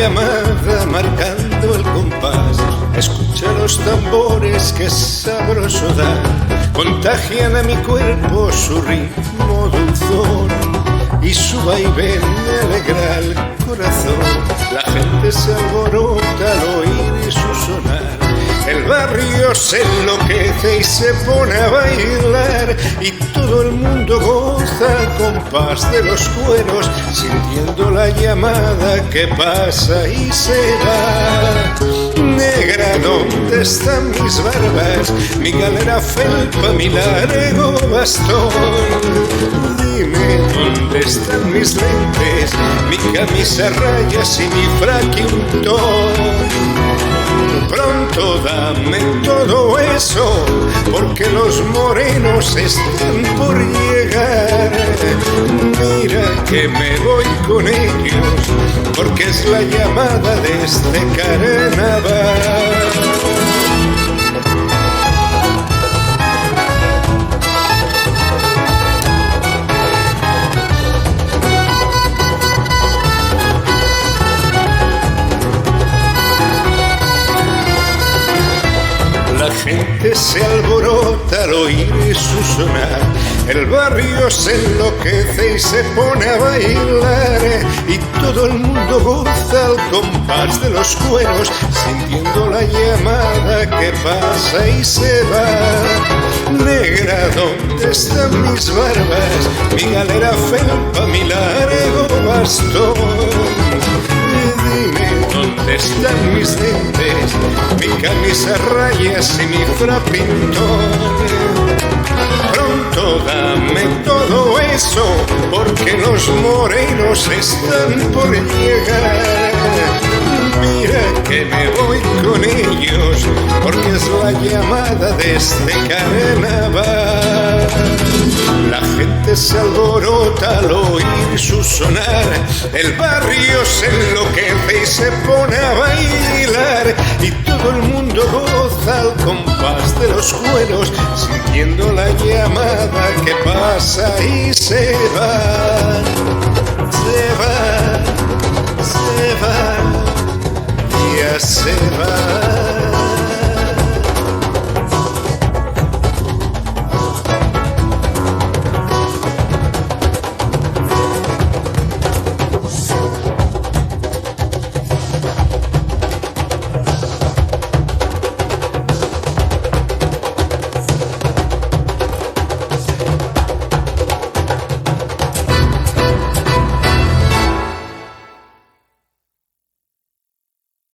llamada marcando el compás. Escucha los tambores que sabroso dan, contagian a mi cuerpo su ritmo dulzón, y su vaivén me alegra el corazón. La gente se alborota al oír su sonar, el barrio se enloquece y se pone a bailar, y todo el mundo goza al compás de los cueros, sintiendo la llamada que pasa y se va. Negra, ¿dónde están mis barbas? Mi galera felpa, mi largo bastón. Dime, ¿dónde están mis lentes? Mi camisa a rayas y mi frac y un ton. Pronto dame todo eso, porque los morenos están por llegar. Mira que me voy con ellos, porque es la llamada de este carnaval. La gente se alborota al oír su sonar, el barrio se enloquece y se pone a bailar, y todo el mundo goza al compás de los cueros, sintiendo la llamada que pasa y se va. Negra, ¿dónde están mis barbas? Mi galera felpa, mi largo bastón. Dime, ¿dónde están mis dientes? Mi camisa a rayas y mi frapintón. Pronto dame todo eso, porque los morenos están por llegar. Mira que me voy con ellos, porque es la llamada de este carnaval. La gente se alborota al oír su sonar, el barrio se enloquece y se pone a bailar, y todo el mundo goza al compás de los cueros, sintiendo la llamada que pasa y se va.